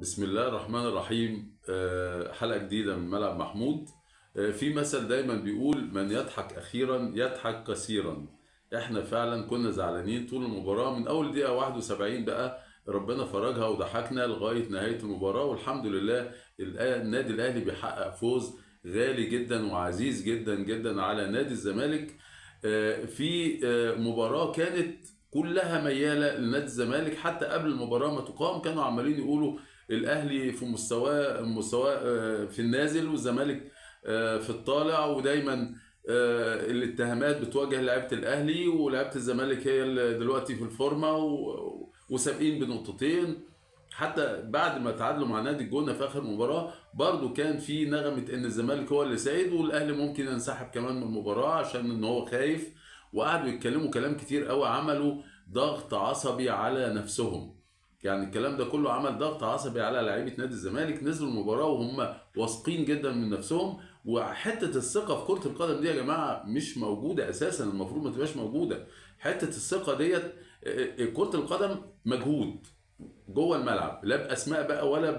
بسم الله الرحمن الرحيم. حلقة جديدة من ملعب محمود. في مثل دايما بيقول: من يضحك أخيرا يضحك كثيرا. احنا فعلا كنا زعلانين طول المباراة من أول دقيقة 71 بقى. ربنا فرجها وضحكنا لغاية نهاية المباراة، والحمد لله النادي الأهلي بيحقق فوز غالي جدا وعزيز جدا جدا على نادي الزمالك. في مباراة كانت كلها ميالة لنادي الزمالك. حتى قبل المباراة ما تقام كانوا عمالين يقولوا الاهلي في مستواه في النازل، والزمالك في الطالع، ودايما الاتهامات بتواجه لعيبه الاهلي، ولعيبه الزمالك هي اللي دلوقتي في الفورمه وسابقين بنقطتين. حتى بعد ما تعادلوا مع نادي الجونه في اخر مباراه برضو كان في نغمه ان الزمالك هو اللي سايد والاهلي ممكن ينسحب كمان من المباراه عشان ان هو خايف. وقعدوا يتكلموا كلام كتير قوي، عملوا ضغط عصبي على نفسهم. يعني الكلام ده كله عمل ضغط عصبي على لعيبه نادي الزمالك. نزلوا المباراه وهم واثقين جدا من نفسهم. وحته الثقه في كره القدم دي يا جماعه مش موجوده اساسا، المفروض ما تبقاش موجوده. حته الثقه ديت، كره القدم مجهود جوه الملعب، لا باسماء بقى ولا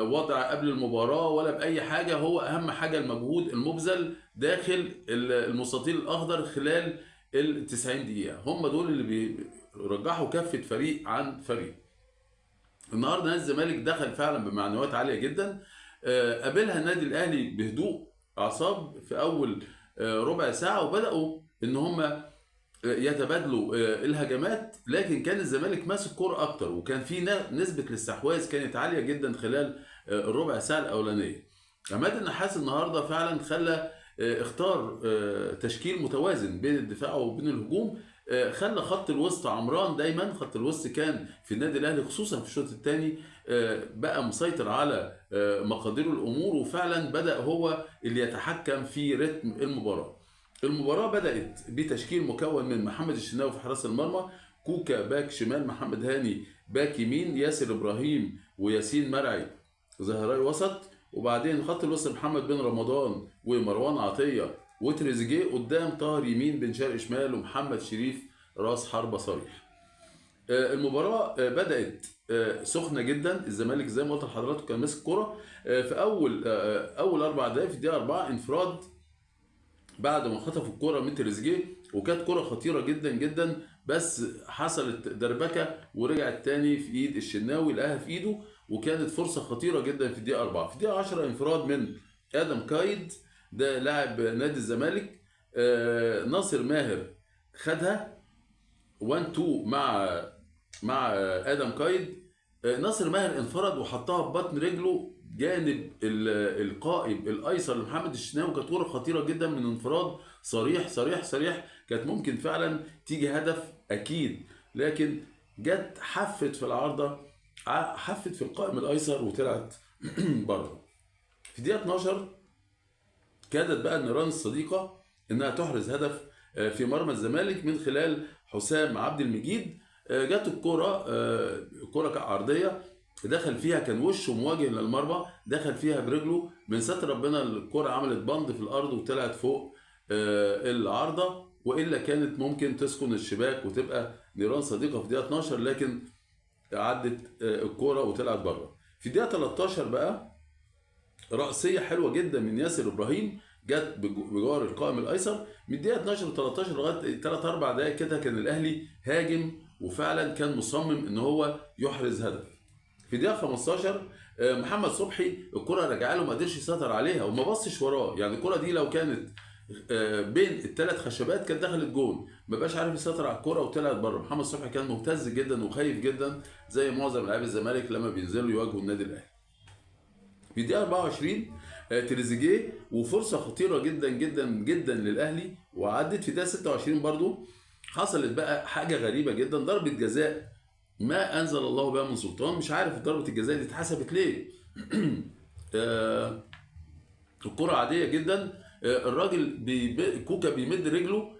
بوضع قبل المباراه ولا باي حاجه. هو اهم حاجه المجهود المبذل داخل المستطيل الاخضر خلال ال 90 دقيقه، هم دول اللي بيرجحوا كفه فريق عن فريق. النهارده نادي الزمالك دخل فعلا بمعنويات عاليه جدا. قابلها النادي الاهلي بهدوء اعصاب في اول ربع ساعه، وبداوا ان هم يتبادلوا الهجمات. لكن كان الزمالك ماسك كوره اكتر، وكان في نسبه الاستحواذ كانت عاليه جدا خلال الربع ساعه الاولانيه. عماد النحاس النهارده فعلا خلى اختار تشكيل متوازن بين الدفاع وبين الهجوم. خلى خط الوسط عمران. دايما خط الوسط كان في النادي الاهلي خصوصا في الشوط الثاني بقى مسيطر على مقادير الامور، وفعلا بدا هو اللي يتحكم في رتم المباراه. المباراة بدأت بتشكيل مكون من محمد الشناوي في حراسة المرمى، كوكا باك شمال، محمد هاني باك يمين، ياسر إبراهيم وياسين مرعي ظهراء وسط، وبعدين خط الوسط محمد بن رمضان ومروان عطية وتريزيجيه قدام، طاهر يمين، بن شرقي شمال، ومحمد شريف راس حربة صريح. المباراة بدأت سخنة جدا. الزمالك زي ما قلت لحضراتكم كان ماسك كرة في أول 4 دقايق. في الدقيقة 4 انفراد بعد ما خطفوا الكرة من تريزيجيه، وكانت كرة خطيرة جدا جدا، بس حصلت دربكة ورجعت تاني في ايد الشناوي، لقاها في ايده، وكانت فرصة خطيرة جدا في الدقيقة 4. في الدقيقة 10 انفراد من ادم كايد، ده لاعب نادي الزمالك. ناصر ماهر خدها 1 2 مع ادم كايد. ناصر ماهر انفرد وحطها ببطن رجله جانب القائم الايسر لمحمد الشناوي. كانت كوره خطيره جدا من انفراد صريح صريح صريح، كانت ممكن فعلا تيجي هدف اكيد، لكن جت حفت في العارضه، حفت في القائم الايسر وطلعت بره. في دقيقه 12 كادت بقى النيران الصديقه انها تحرز هدف في مرمى الزمالك من خلال حسام عبد المجيد. جت الكرة كرة عرضية دخل فيها، كان وشه مواجه للمرمى، دخل فيها برجله، من ستر ربنا الكرة عملت بند في الأرض وطلعت فوق العارضة، وإلا كانت ممكن تسكن الشباك وتبقى نيران صديقة في دقيقة 12، لكن عدت الكرة وطلعت بره. في دقيقة 13 بقى رأسية حلوة جدا من ياسر إبراهيم جت بجوار القائم الايسر. من الدقيقه 12 ل 13 لغايه 3 4 دقائق كده كان الاهلي هاجم، وفعلا كان مصمم ان هو يحرز هدف. في الدقيقه 15 محمد صبحي الكره رجع له، ما قدرش يسيطر عليها وما بصش وراه. يعني الكره دي لو كانت بين الثلاث خشبات كانت دخلت جون، ما بقاش عارف يسيطر على الكره وطلعت بره. محمد صبحي كان مهتز جدا وخايف جدا زي معظم لاعبي الزمالك لما بينزلوا يواجهوا النادي الاهلي. في دقيقة 24 تريزيجيه وفرصة خطيرة جدا جدا جدا للأهلي وعدت. في دقيقة 26 برضو حصلت بقى حاجة غريبة جدا، ضربة جزاء ما أنزل الله بها من سلطان. مش عارف ضربة الجزاء دي اتحسبت ليه. الكرة عادية جدا، الراجل كوكا بيمد رجله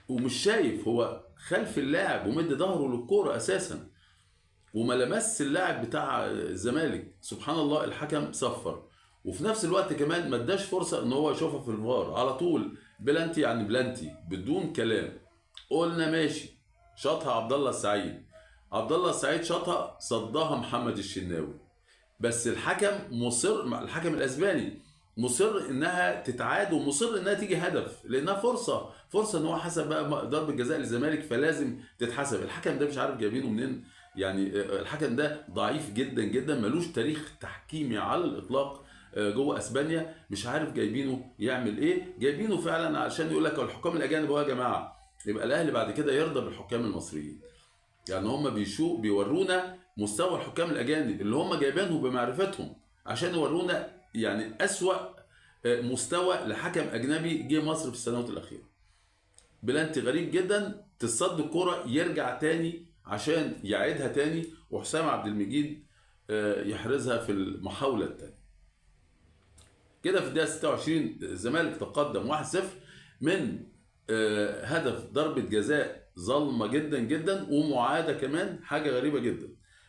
ومش شايف، هو خلف اللاعب ومد ظهره للكرة أساسا، وما لمس اللاعب بتاع الزمالك. سبحان الله الحكم صفر، وفي نفس الوقت كمان ما اداش فرصه ان هو يشوفها في الفار، على طول بلانتي يعني بلانتي بدون كلام. قلنا ماشي، شاطها عبد الله السعيد، عبد الله السعيد شاطها صدها محمد الشناوي، بس الحكم مصر، الحكم الاسباني مصر انها تتعاد ومصر انها تيجي هدف، لانها فرصه ان هو حسب بقى ضربه جزاء للزمالك فلازم تتحسب. الحكم ده مش عارف جايبينه منين، يعني الحكم ده ضعيف جدا جدا، ملوش تاريخ تحكيمي على الاطلاق جوه اسبانيا، مش عارف جايبينه يعمل ايه. جايبينه فعلا عشان يقول لك الحكام الاجانب يا جماعه، يبقى الاهلي بعد كده يرضى بالحكام المصريين. يعني هم بيورونا مستوى الحكام الاجانب اللي هم جايبينه بمعرفتهم عشان يورونا يعني اسوأ مستوى لحكم اجنبي جه مصر في السنوات الاخيره. بلانتي غريب جدا، تصد الكرة يرجع تاني عشان يعيدها تاني، وحسام عبد المجيد يحرزها في المحاولة التانية. كده في الدقيقة 26 الزمالك تقدم 1-0 من هدف ضربة جزاء ظلمة جدا جدا ومعادة كمان، حاجة غريبة جدا.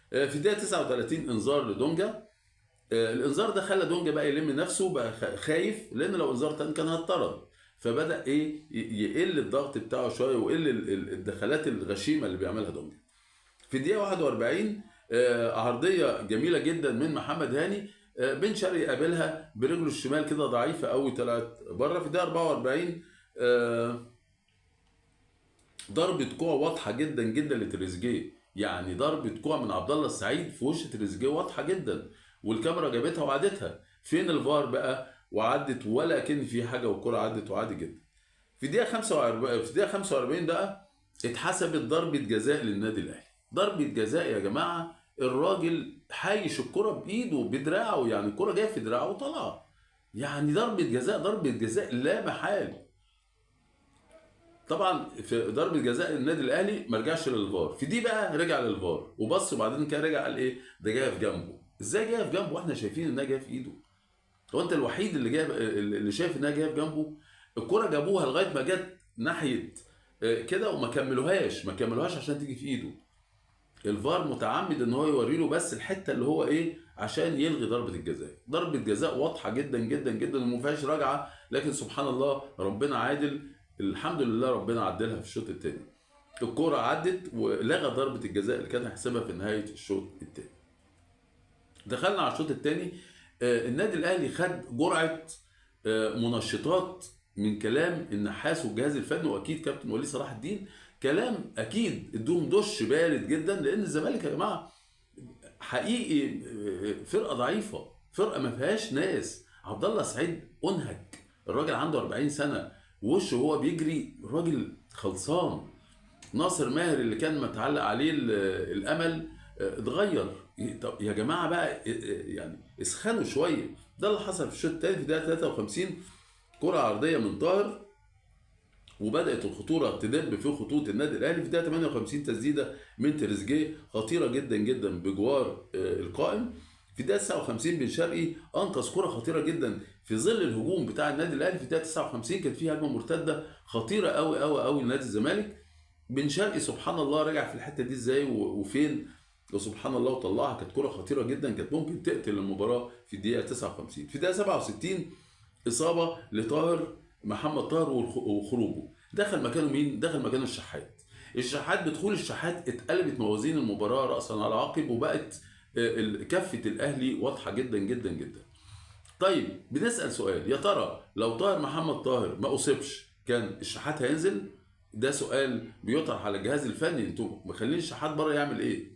في الدقيقة 39 انذار لدونجا. الانذار ده خلى دونجا بقى يلم نفسه، بقى خايف، لان لو انذار تاني كان هيطرد، فبدا ايه يقل الضغط بتاعه شويه ويقل الدخلات الغشيمه اللي بيعملها دونجا. في الدقيقه 41 عرضيه جميله جدا من محمد هاني، بن شرقي قابلها برجله الشمال كده ضعيفه قوي طلعت بره. في الدقيقه 44 ضربه كوع واضحه جدا جدا لتريزيجيه، يعني ضربه كوع من عبد الله السعيد في وش تريزيجيه واضحه جدا، والكاميرا جابتها وعدتها. فين الفار بقى؟ وعدت ولا كان في حاجه، والكره عدت وعادي جدا. في دقيقه 45 بقى اتحسبت ضربه جزاء للنادي الاهلي. ضربه جزاء يا جماعه، الراجل حايش الكره بايده بدراعه، يعني الكره جايه في دراعه وطلع، يعني ضربه جزاء، ضربه جزاء لا محال. طبعا في ضربه جزاء النادي الاهلي ما رجعش للفار، في دي بقى رجع للفار وبص، وبعدين كان رجع قال ايه ده جايه في جنبه. ازاي جايه في جنبه واحنا شايفين انها جايه في ايده؟ هو انت الوحيد اللي جايب اللي شايف انها جايه في جنبه؟ الكره جابوها لغايه ما جت ناحيه كده وما كملوهاش، ما كملوهاش عشان تيجي في ايده. الفار متعمد ان هو يوري له بس الحته اللي هو ايه عشان يلغي ضربه الجزاء. ضربه جزاء واضحه جدا جدا جدا وما فيهاش رجعه، لكن سبحان الله ربنا عادل، الحمد لله ربنا عدلها في الشوط الثاني. الكوره عدت ولغى ضربه الجزاء اللي كان هيحسبها في نهايه الشوط الثاني. دخلنا على الشوط الثاني، النادي الاهلي خد جرعه منشطات من كلام النحاس والجهاز الفني، واكيد كابتن وليد صلاح الدين كلام اكيد ادوهم دش بارد جدا، لان الزمالك يا جماعه حقيقي فرقه ضعيفه، فرقه ما فيهاش ناس. عبد الله سعيد انهك، الراجل عنده 40 سنه وشه وهو بيجري الراجل خلصان. ناصر ماهر اللي كان متعلق عليه الامل اتغير. طب يا جماعه بقى يعني اسخنوا شويه. ده اللي حصل في الشوط الثاني. في دقيقه 53 كره عرضيه من طاهر، وبدات الخطوره تدب في خطوط النادي الاهلي. في دقيقه 58 تسديده من تريزيجيه خطيره جدا جدا بجوار القائم. في دقيقه 59 بن شرقي انقذ كره خطيره جدا في ظل الهجوم بتاع النادي الاهلي. في دقيقه 59 كانت في هجمه مرتده خطيره قوي قوي قوي لنادي الزمالك. بن شرقي سبحان الله رجع في الحته دي ازاي وفين، وسبحان الله وطلعها. كانت كره خطيره جدا، كانت ممكن تقتل المباراه في الدقيقه 59. في الدقيقه 67 اصابه لطاهر، محمد طاهر وخروجه. دخل مكانه مين؟ دخل مكانه الشحات. الشحات بدخول الشحات اتقلبت موازين المباراه راسا على عقب، وبقت كفه الاهلي واضحه جدا جدا جدا. طيب بنسال سؤال، يا ترى لو طاهر محمد طاهر ما اصيبش كان الشحات هينزل؟ ده سؤال بيطرح على الجهاز الفني، انتوا مخلين الشحات بره يعمل ايه؟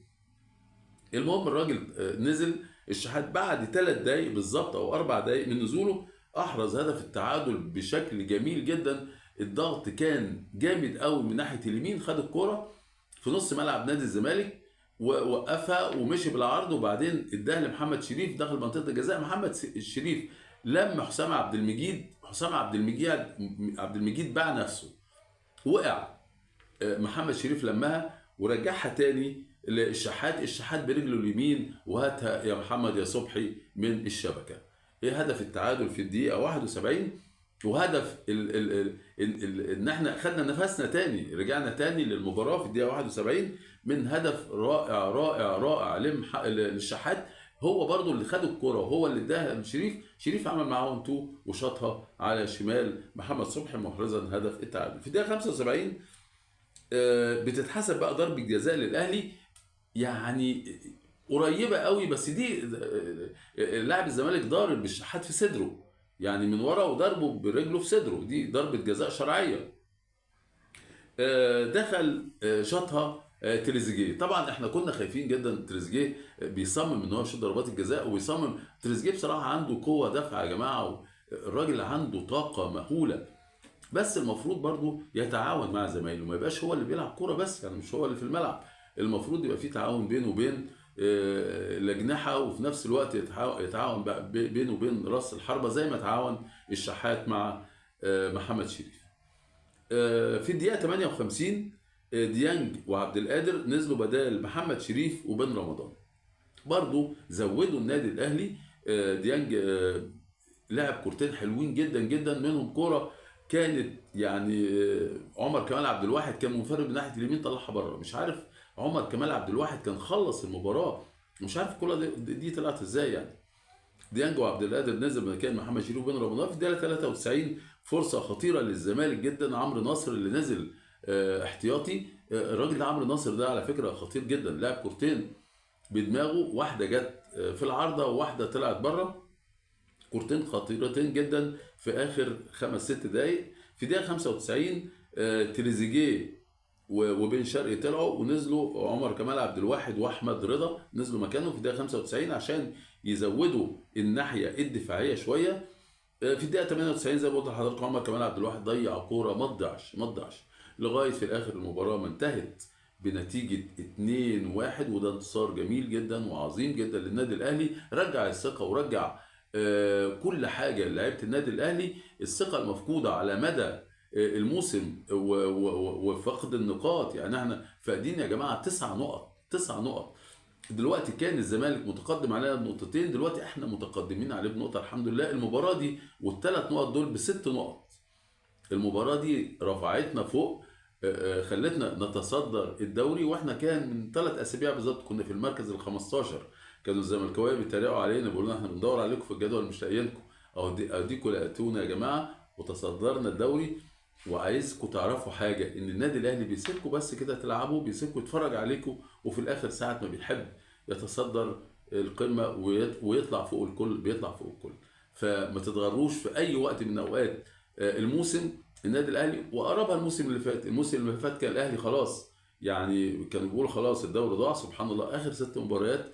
المهم الراجل نزل الشحات بعد 3 دقايق بالظبط او 4 دقايق من نزوله، احرز هدف التعادل بشكل جميل جدا. الضغط كان جامد قوي من ناحيه اليمين، خد الكوره في نص ملعب نادي الزمالك ووقفها ومشي بالعرض، وبعدين اداها لمحمد شريف داخل منطقه الجزاء. محمد الشريف لم حسام عبد المجيد، حسام عبد المجيد باع نفسه، وقع. محمد شريف لمها ورجعها تاني للشحات، الشحات برجله اليمين وهاتها يا محمد يا صبحي من الشبكه. ايه هدف التعادل في الدقيقه 71، وهدف ان احنا خدنا نفسنا تاني، رجعنا تاني للمباراه في الدقيقه 71 من هدف رائع رائع رائع للشحات. هو برضو اللي خد الكرة وهو اللي اداها لشريف، شريف عمل معاهم تو وشاطها على شمال محمد صبحي محرزا هدف التعادل. في الدقيقه 75 بتتحسب بقى ضربه جزاء للاهلي. يعني قريبه قوي، بس دي لاعب الزمالك ضارب بالشحات في صدره، يعني من ورا وضربه برجله في صدره، دي ضربه جزاء شرعيه. دخل شاطها تريزيجيه. طبعا احنا كنا خايفين جدا تريزيجيه بيصمم ان هو يشوط ضربات الجزاء، ويصمم. تريزيجيه بصراحه عنده قوه دفع يا جماعه، الراجل عنده طاقه مهوله، بس المفروض برضو يتعاون مع زمايله، ما يبقاش هو اللي بيلعب كوره بس، يعني مش هو اللي في الملعب. المفروض يبقى في تعاون بينه وبين الأجنحة، وفي نفس الوقت يتعاون بقى بينه وبين راس الحربة، زي ما تعاون الشحات مع محمد شريف. في الدقيقة 58 ديانج وعبد القادر نزلوا بدال محمد شريف وبن رمضان، برضو زودوا النادي الأهلي. ديانج لعب كورتين حلوين جدا جدا، منهم كوره كانت يعني عمر كمال عبد الواحد كان منفرد من ناحيه اليمين طلعها بره، مش عارف عمر كمال عبد الواحد كان خلص المباراه، مش عارف الكوره دي طلعت ازاي يعني. ديانج وعبد القادر نزل مكان محمد شريف بن رمضان. في الدقيقه 93 فرصه خطيره للزمالك جدا، عمرو ناصر اللي نزل احتياطي. الراجل ده عمرو ناصر ده على فكره خطير جدا، لعب كورتين بدماغه، واحده جت في العارضه وواحده طلعت بره، كورتين خطيرتين جدا في اخر 5 6 دقائق. في دقيقه 95 تريزيجيه وبن شرقي طلعوا ونزلوا عمر كمال عبد الواحد واحمد رضا نزلوا مكانه في الدقيقه 95 عشان يزودوا الناحيه الدفاعيه شويه. في الدقيقه 98 زي ما قلت لحضرتك عمر كمال عبد الواحد ضيع كوره ما تضيعش لغايه في الاخر المباراه ما انتهت بنتيجه 2-1، وده انتصار جميل جدا وعظيم جدا للنادي الاهلي، رجع الثقه ورجع كل حاجه لعيبه النادي الاهلي، الثقه المفقوده على مدى الموسم وفقد النقاط. يعني احنا فاقدين يا جماعه 9 نقط، 9 نقط. دلوقتي كان الزمالك متقدم علينا بنقطتين، دلوقتي احنا متقدمين عليه بنقطه الحمد لله. المباراه دي وال3 نقط دول ب6 نقط، المباراه دي رفعتنا فوق، خلتنا نتصدر الدوري، واحنا كان من 3 اسابيع بالظبط كنا في المركز ال 15. كانوا الزملكاويه بيتريقوا علينا بيقولوا لنا احنا بندور عليكم في الجدول مش لاقيينكم، اهو اديكم لقيتونا يا جماعه وتصدرنا الدوري. وعايزكم تعرفوا حاجه، ان النادي الاهلي بيسيبكم بس كده تلعبوا، بيسيبكم يتفرج عليكم، وفي الاخر ساعه ما بيحب يتصدر القمه ويطلع فوق الكل، بيطلع فوق الكل. فما تتغروش في اي وقت من اوقات الموسم. النادي الاهلي وقربها الموسم اللي فات، الموسم اللي فات كان الاهلي خلاص، يعني كانوا بيقولوا خلاص الدوري ضاع، سبحان الله اخر 6 مباريات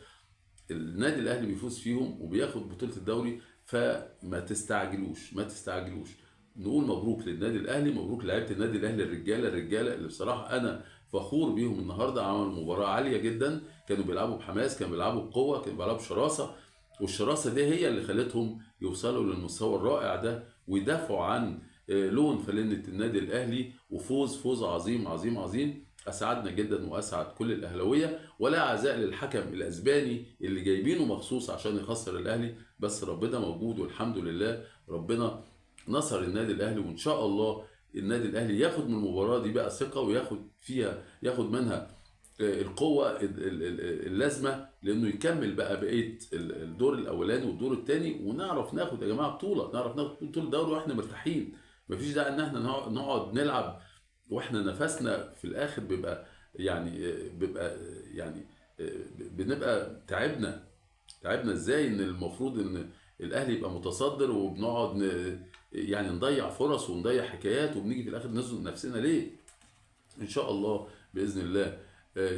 النادي الاهلي بيفوز فيهم وبياخد بطوله الدوري. فما تستعجلوش، ما تستعجلوش. نقول مبروك للنادي الاهلي، مبروك لعيبه النادي الاهلي، الرجاله اللي بصراحه انا فخور بيهم. النهارده عملوا مباراه عاليه جدا، كانوا بيلعبوا بحماس، كانوا بيلعبوا بقوه، كانوا بيلعبوا بشراسه، والشراسه دي هي اللي خلتهم يوصلوا للمستوى الرائع ده ويدافعوا عن لون فلنة النادي الاهلي، وفوز فوز عظيم عظيم عظيم اسعدنا جدا واسعد كل الاهلاويه. ولا عزاء للحكم الاسباني اللي جايبينه مخصوص عشان يخسر الاهلي، بس ربنا موجود والحمد لله، ربنا نصر النادي الاهلي، وان شاء الله النادي الاهلي ياخد من المباراه دي بقى ثقه، وياخد فيها ياخد منها القوه اللازمه، لانه يكمل بقى بقيه الدور الاولاني والدور الثاني، ونعرف ناخد يا جماعه بطوله، نعرف ناخد بطوله دوري واحنا مرتاحين. مفيش داعي ان احنا نقعد نلعب واحنا نفسنا في الاخر بيبقى يعني بيبقى يعني بنبقى تعبنا ازاي، ان المفروض ان الاهلي يبقى متصدر وبنقعد يعني نضيع فرص ونضيع حكايات، وبنيجي في الاخر نزنق نفسنا ليه؟ ان شاء الله باذن الله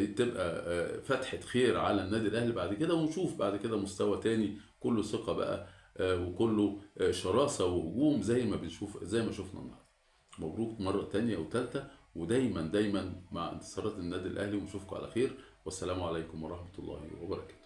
تبقى فتحة خير على النادي الاهلي بعد كده، ونشوف بعد كده مستوى تاني كله ثقة بقى، وكله شراسة وهجوم زي ما بنشوف، زي ما شفنا النهارده. مبروك مرة تانية وتالتة، ودايما دايما مع انتصارات النادي الاهلي، ونشوفكم على خير، والسلام عليكم ورحمة الله وبركاته.